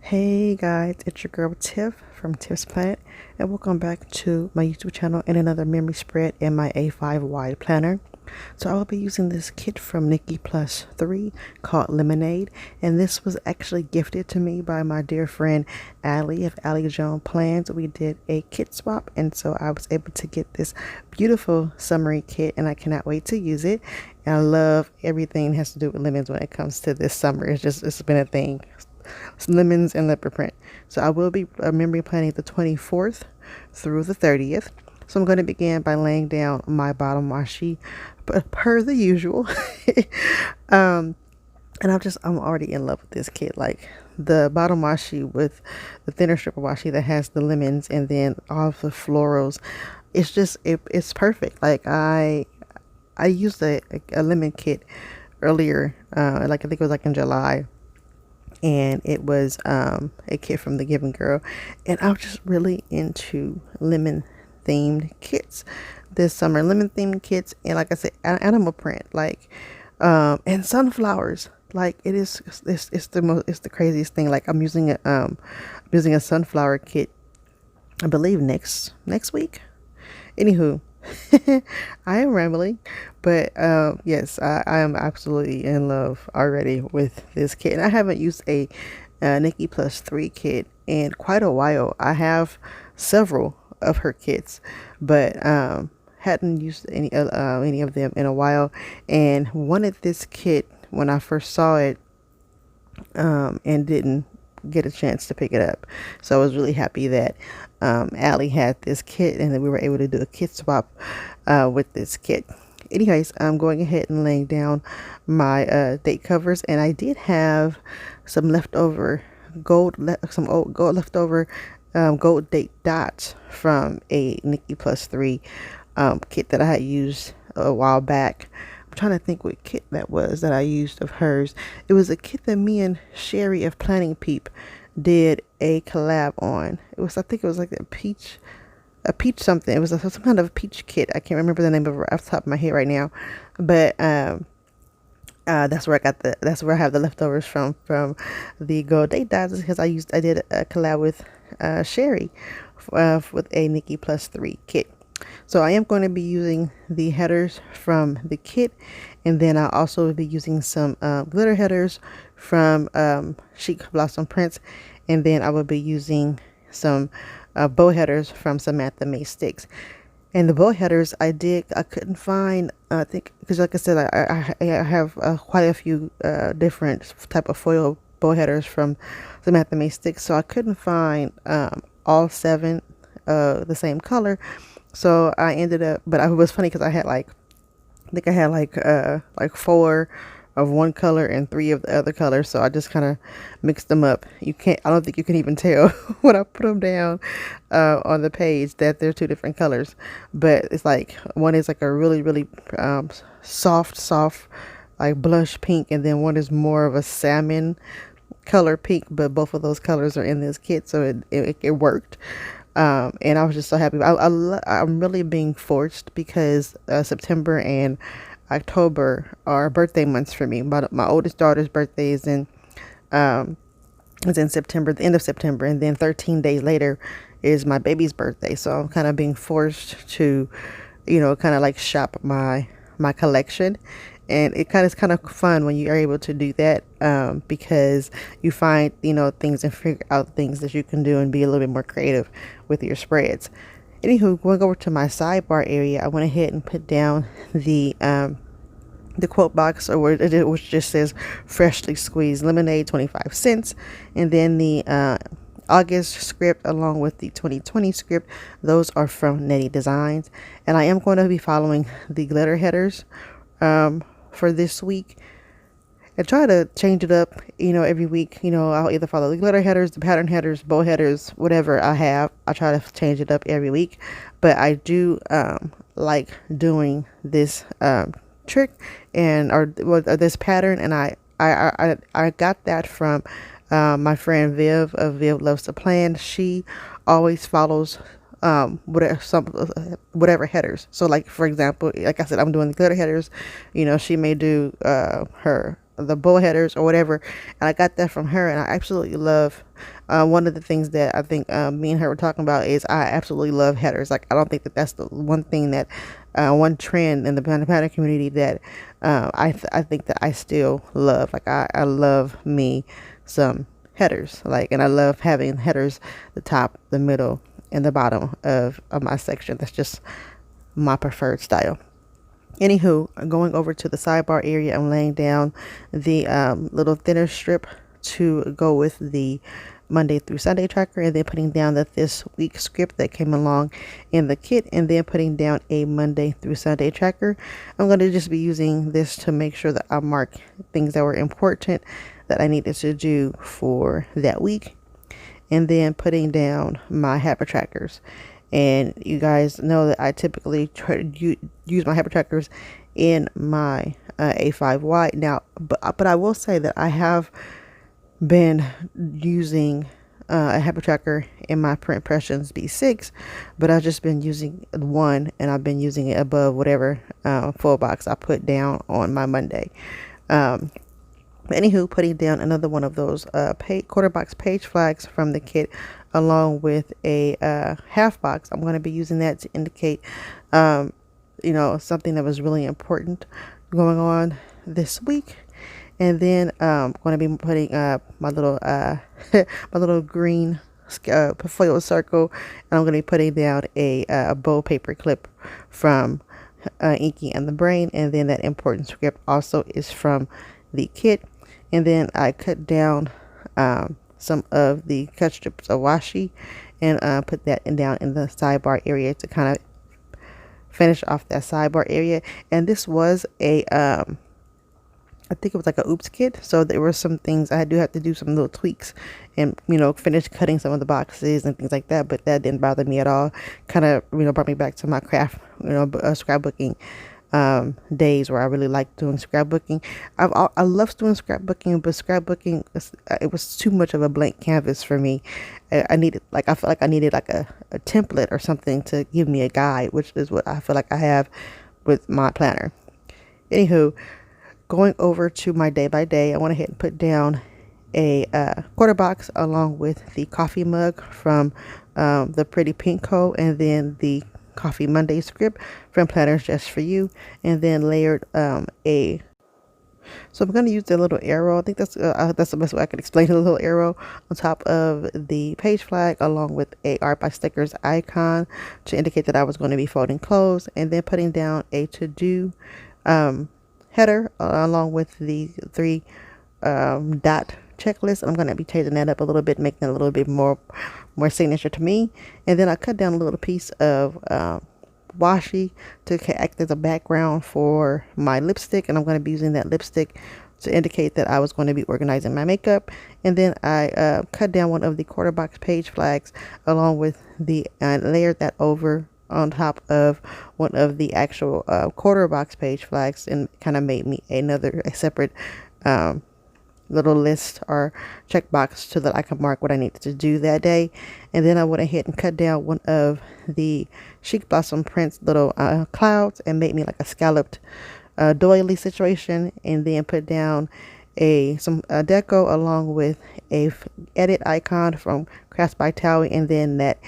Hey guys, it's your girl Tiff from Tiffsplanit, and welcome back to my YouTube channel and another memory spread in my A5 wide planner. So I will be using this kit from Nikki Plus Three called Lemonade, and this was actually gifted to me by my dear friend Allie of Allie Joan Plans. We did a kit swap, and so I was able to get this beautiful summery kit, and I cannot wait to use it. And I love everything that has to do with lemons when it comes to this summer. It's been a thing. Lemons and leopard print. So I will be memory planning the 24th through the 30th. So I'm going to begin by laying down my bottom washi, per the usual. And I'm already in love with this kit. Like the bottom washi with the thinner strip of washi that has the lemons and then all of the florals. It's perfect. Like I used a lemon kit earlier, like I think it was like in July, and it was a kit from the Giving Girl, and I was just really into lemon themed kits this summer. Lemon themed kits, and like I said, animal print, like and sunflowers. Like it's the craziest thing. Like I'm using a sunflower kit, I believe next week. Anywho, I am rambling, but yes, I am absolutely in love already with this kit. And I haven't used a Nikki Plus Three kit in quite a while. I have several of her kits, but hadn't used any of them in a while, and wanted this kit when I first saw it, and didn't get a chance to pick it up. So I was really happy that Allie had this kit and that we were able to do a kit swap with this kit. Anyways, I'm going ahead and laying down my date covers, and I did have some leftover gold leftover gold date dots from a Nikki Plus Three kit that I had used a while back. I'm trying to think what kit that was that I used of hers. It was a kit that me and Sherry of Planning Peep did a collab on. I think it was like a peach something. It was some kind of peach kit. I can't remember the name of it off the top of my head right now, but that's where I have the leftovers from the gold date dots, because I did a collab with Sherry with a Nikki Plus Three kit. So I am going to be using the headers from the kit, and then I'll also be using some glitter headers from Chic Blossom Prints, and then I will be using some bow headers from Samantha May Sticks. And the bow headers I couldn't find, I think, because like I said, I have quite a few different type of foil bow headers from Samantha May Sticks, so I couldn't find all 7 the same color. So I ended up, but it was funny because I think I had like 4 of one color and 3 of the other color. So I just kind of mixed them up. I don't think you can even tell when I put them down on the page that they're 2 different colors. But it's like one is like a really, really soft, like blush pink, and then one is more of a salmon color pink. But both of those colors are in this kit, so it worked. And I was just so happy. I'm really being forced because September and October are birthday months for me. My oldest daughter's birthday is in September, the end of September, and then 13 days later is my baby's birthday. So I'm kind of being forced to, kind of like shop my collection. And it's kind of fun when you are able to do that, because you find, things and figure out things that you can do and be a little bit more creative with your spreads. Anywho, going over to my sidebar area, I went ahead and put down the quote box, which just says freshly squeezed lemonade, 25 cents. And then the August script along with the 2020 script, those are from Nettie Designs. And I am going to be following the glitter headers for this week, and try to change it up, every week. I'll either follow the glitter headers, the pattern headers, bow headers, whatever I have. I try to change it up every week, but I do like doing this trick or this pattern, and I got that from my friend Viv of Viv Loves to Plan. She always follows whatever headers. So like, for example, like I said, I'm doing the glitter headers, she may do the bow headers or whatever, and I got that from her, and I absolutely love one of the things that I think me and her were talking about is I absolutely love headers. Like, I don't think that that's the one thing that one trend in the pattern community that I think that I still love. Like, I love me some headers, like, and I love having headers, the top, the middle, and the bottom of my section. That's just my preferred style. Anywho, going over to the sidebar area, I'm laying down the little thinner strip to go with the Monday through Sunday tracker, and then putting down this week script that came along in the kit, and then putting down a Monday through Sunday tracker. I'm going to just be using this to make sure that I mark things that were important that I needed to do for that week, and then putting down my habit trackers. And you guys know that I typically try to use my habit trackers in my A5 wide now, but I will say that I have been using a habit tracker in my print impressions B6, but I've just been using one, and I've been using it above whatever full box I put down on my Monday. Anywho, putting down another one of those quarter box page flags from the kit, along with a half box. I'm going to be using that to indicate, something that was really important going on this week. And then I'm going to be putting my little my little green foil circle, and I'm going to be putting down a bold paper clip from Inky and the Brain, and then that important script also is from the kit. And then I cut down some of the cut strips of washi and put that down in the sidebar area to kind of finish off that sidebar area. And this was a I think it was like a oops kit, so there were some things I do have to do, some little tweaks, and finish cutting some of the boxes and things like that, but that didn't bother me at all. Kind of brought me back to my craft scrapbooking days where I really like doing scrapbooking. I love doing scrapbooking, but scrapbooking it was too much of a blank canvas for me. I felt like I needed like a template or something to give me a guide, which is what I feel like I have with my planner. Anywho, going over to my day by day, I went ahead and put down a quarter box along with the coffee mug from the Pretty Pink Co., and then the Coffee Monday script from Planners Just For You, and then layered so I'm going to use the little arrow. I think that's the best way I can explain it. A little arrow on top of the page flag, along with a Art by Stickers icon to indicate that I was going to be folding clothes, and then putting down a to-do header along with the 3 dot checklist. I'm going to be changing that up a little bit, making it a little bit more signature to me. And then I cut down a little piece of washi to act as a background for my lipstick, and I'm going to be using that lipstick to indicate that I was going to be organizing my makeup. And then I cut down one of the quarter box page flags along with layered that over on top of one of the actual quarter box page flags, and kind of made me a separate little list or checkbox so that I can mark what I needed to do that day. And then I went ahead and cut down one of the Chic Blossom Prints little clouds and made me like a scalloped doily situation, and then put down some deco along with a edit icon from Crafts by Towie, and then that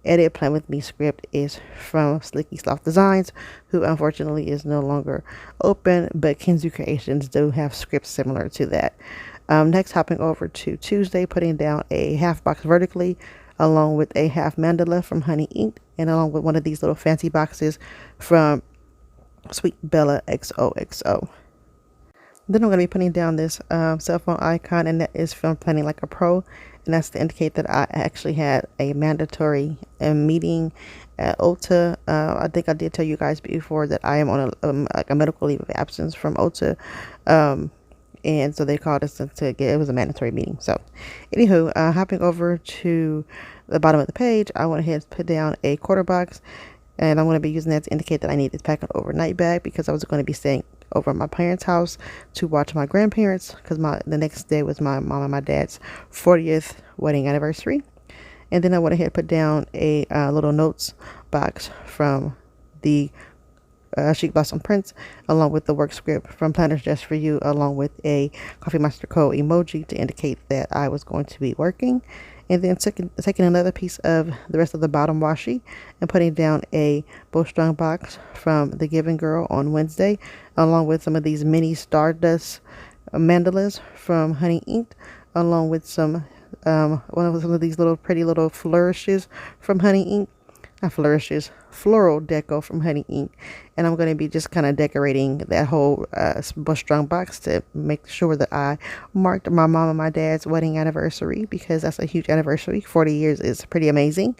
edit Plan With Me script is from Slicky Sloth Designs, who unfortunately is no longer open, but Kinzis Creations do have scripts similar to that. Next, hopping over to Tuesday, putting down a half box vertically along with a half mandala from HoneyInked, and along with one of these little fancy boxes from Sweet Bella XOXO. Then I'm going to be putting down this cell phone icon, and that is from Planning Like a Pro, and that's to indicate that I actually had a mandatory meeting at Ulta. I think I did tell you guys before that I am on a medical leave of absence from Ulta, and so they called us it was a mandatory meeting. So anywho, hopping over to the bottom of the page, I went ahead and put down a quarter box, and I'm going to be using that to indicate that I need to pack an overnight bag, because I was going to be staying over at my parents' house to watch my grandparents, because the next day was my mom and my dad's 40th wedding anniversary. And then I went ahead and put down a little notes box from the Chic Blossom Prints, along with the work script from Planners Just For You, along with a Coffee Monster Co. emoji to indicate that I was going to be working. And then taking another piece of the rest of the bottom washi and putting down a bowstrung box from the Giving Girl on Wednesday, along with some of these mini Stardust mandalas from HoneyInked, along with some some of these little pretty little flourishes from HoneyInked. Not flourishes, floral deco from HoneyInked. And I'm going to be just kind of decorating that whole bowstrung box to make sure that I marked my mom and my dad's wedding anniversary, because that's a huge anniversary. 40 years is pretty amazing.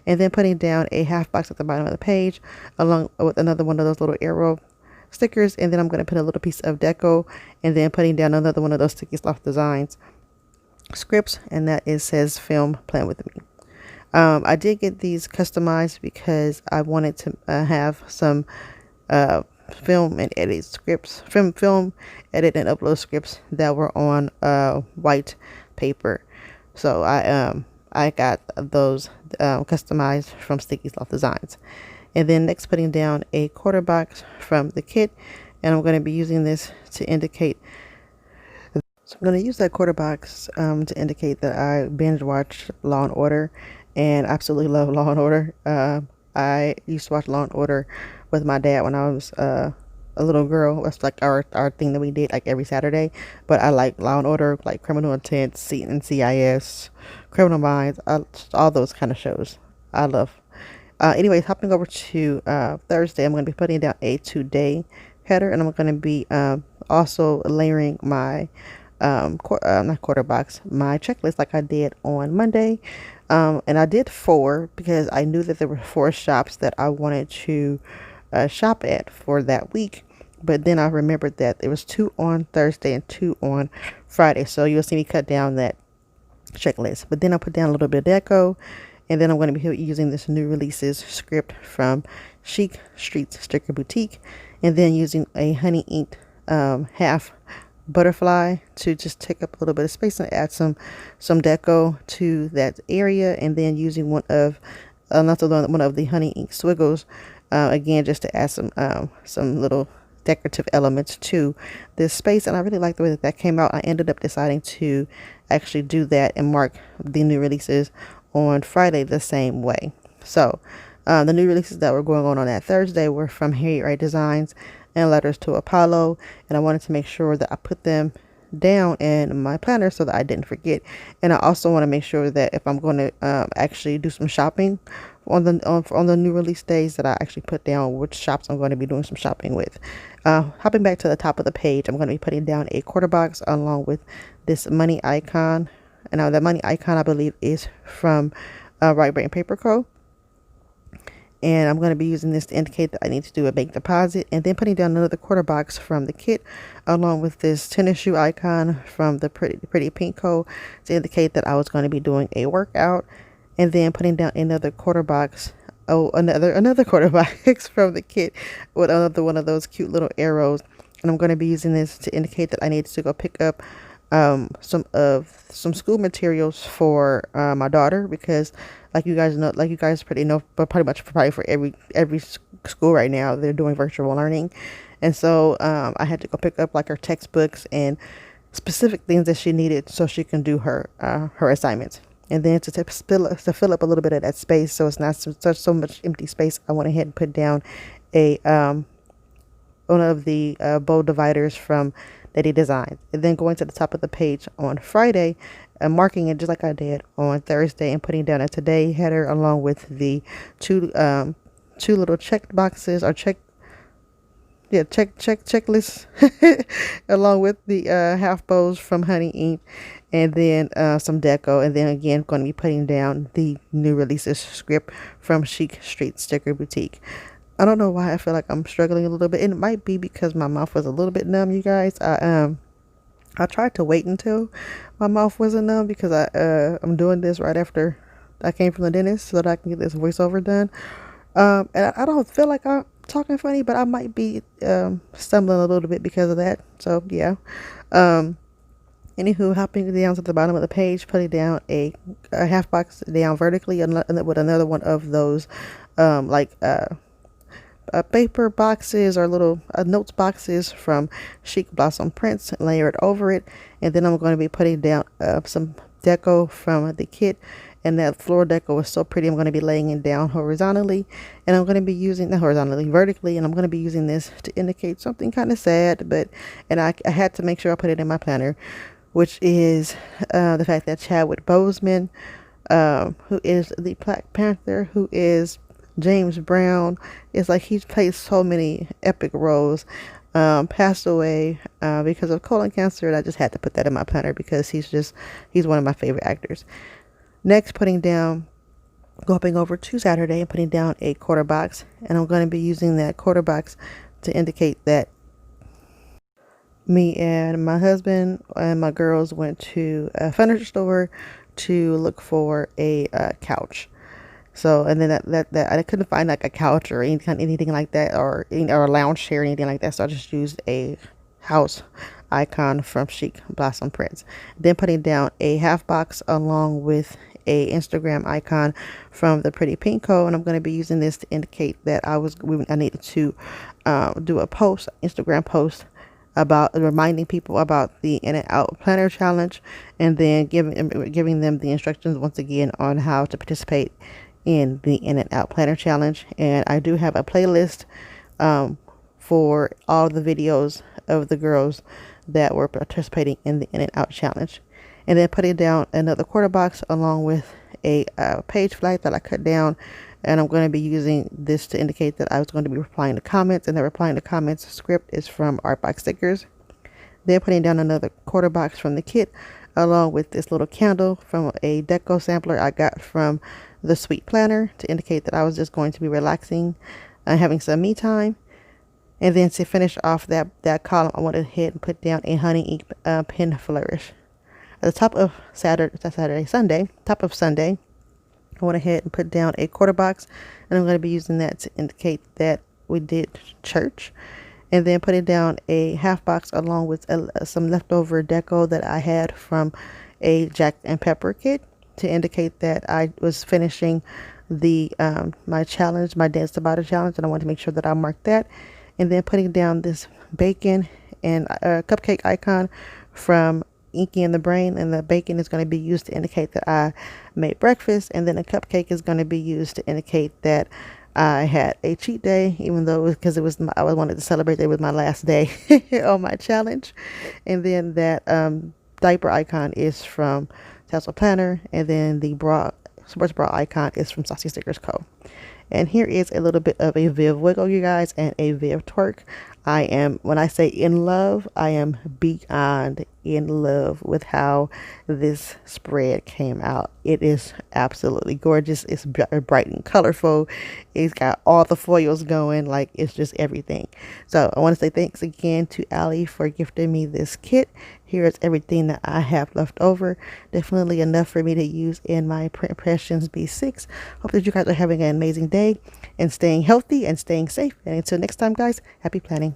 And then putting down a half box at the bottom of the page, along with another one of those little arrow stickers. And then I'm going to put a little piece of deco, and then putting down another one of those Sticky Sloth Designs scripts, and that it says "Film Plan with Me." I did get these customized because I wanted to have some film and edit scripts, film edit and upload scripts that were on white paper. So I got those customized from Sticky Sloth Designs. And then next, putting down a quarter box from the kit, and I'm going to be using this to indicate. So I'm going to use that quarter box to indicate that I binge watched Law and Order, and absolutely love Law and Order. I used to watch Law and Order with my dad when I was a little girl. That's like our thing that we did like every Saturday. But I like Law and Order, like Criminal Intent, NCIS, Criminal Minds, all those kind of shows. I love. Anyways, hopping over to Thursday, I'm going to be putting down a today header, and I'm going to be also layering my not quarter box, my checklist like I did on Monday. And I did 4 because I knew that there were 4 shops that I wanted to shop at for that week. But then I remembered that there was 2 on Thursday and 2 on Friday. So you'll see me cut down that checklist. But then I put down a little bit of deco. And then I'm going to be using this new releases script from Chic Street Sticker Boutique. And then using a HoneyInked half butterfly to just take up a little bit of space and add some deco to that area. And then using one of the HoneyInked swiggles again, just to add some little decorative elements to this space. And I really like the way that came out. I ended up deciding to actually do that and mark the new releases on Friday the same way. So the new releases that were going on that Thursday were from Harriet Wright Designs and Letters to Apollo, and I wanted to make sure that I put them down in my planner so that I didn't forget. And I also want to make sure that if I'm going to actually do some shopping on the new release days, that I actually put down which shops I'm going to be doing some shopping with. Hopping back to the top of the page, I'm going to be putting down a quarter box along with this money icon. And now that money icon, I believe, is from Right Brain Paper Co. And I'm going to be using this to indicate that I need to do a bank deposit, and then putting down another quarter box from the kit along with this tennis shoe icon from the Pretty Pink Co. to indicate that I was going to be doing a workout, and then putting down another quarter box. Another quarter box from the kit with another one of those cute little arrows. And I'm going to be using this to indicate that I need to go pick up some school materials for my daughter, because like you guys know, but probably for every school right now, they're doing virtual learning. And so I had to go pick up like her textbooks and specific things that she needed so she can do her assignments. And then to fill up a little bit of that space, so it's not so much empty space, I went ahead and put down a one of the bow dividers from Nikki Designs. And then going to the top of the page on Friday and marking it just like I did on Thursday, and putting down a today header along with the two little check boxes or checklists along with the half bows from HoneyInked, and then some deco. And then again, going to be putting down the new releases script from Chic Street Sticker Boutique. I don't know why I feel like I'm struggling a little bit. It might be because my mouth was a little bit numb, you guys. I tried to wait until my mouth wasn't numb, because I'm doing this right after I came from the dentist so that I can get this voiceover done. And I don't feel like I'm talking funny, but I might be stumbling a little bit because of that. So yeah. Anywho, hopping down to the bottom of the page, putting down a half box down vertically with another one of those paper boxes or little notes boxes from Chic Blossom Prints, layer it over it. And then I'm going to be putting down some deco from the kit, and that floor deco is so pretty. I'm going to be laying it down horizontally, and I'm going to be using, not horizontally, vertically, and I'm going to be using this to indicate something kind of sad, and I had to make sure I put it in my planner, which is the fact that Chadwick Boseman, who is the Black Panther, who is James Brown, it's like he's played so many epic roles, passed away because of colon cancer, and I just had to put that in my planner because he's one of my favorite actors. Next, hopping over to Saturday and putting down a quarter box, and I'm going to be using that quarter box to indicate that me and my husband and my girls went to a furniture store to look for a couch. So, and then that I couldn't find like a couch or anything like that, or a lounge chair or anything like that. So I just used a house icon from Chic Blossom Prints. Then putting down a half box along with a Instagram icon from the Pretty Pink Co. And I'm going to be using this to indicate that I needed to do a Instagram post about reminding people about the In and Out Planner Challenge, and then giving them the instructions once again on how to participate in the In and Out Planner Challenge. And I do have a playlist for all the videos of the girls that were participating in the In and Out Challenge. And then putting down another quarter box along with a page flag that I cut down, and I'm going to be using this to indicate that I was going to be replying to comments, and the replying to comments script is from Artbox Stickers. Then putting down another quarter box from the kit along with this little candle from a deco sampler I got from the Sweet Planner to indicate that I was just going to be relaxing and having some me time. And then to finish off that column, I went ahead and put down a HoneyInked pen flourish. At the top of Sunday, I went ahead and put down a quarter box, and I'm going to be using that to indicate that we did church. And then putting down a half box along with some leftover deco that I had from a Jack and Pepper kit to indicate that I was finishing the my challenge, my Dance to Butter challenge, and I wanted to make sure that I marked that. And then putting down this bacon and cupcake icon from Inky and the Brain, and the bacon is going to be used to indicate that I made breakfast, and then a cupcake is going to be used to indicate that I had a cheat day, even though I wanted to celebrate that it was my last day on my challenge. And then that diaper icon is from Tassel Planner, and then the sports bra icon is from Saucy Stickers Co. And here is a little bit of a Viv wiggle, you guys, and a Viv twerk. When I say in love, I am beyond in love with how this spread came out. It is absolutely gorgeous. It's bright and colorful. It's got all the foils going, like it's just everything. So I want to say thanks again to Allie for gifting me this kit. Here is everything that I have left over. Definitely enough for me to use in my Print Impressions B6. Hope that you guys are having an amazing day and staying healthy and staying safe. And until next time, guys, happy planning.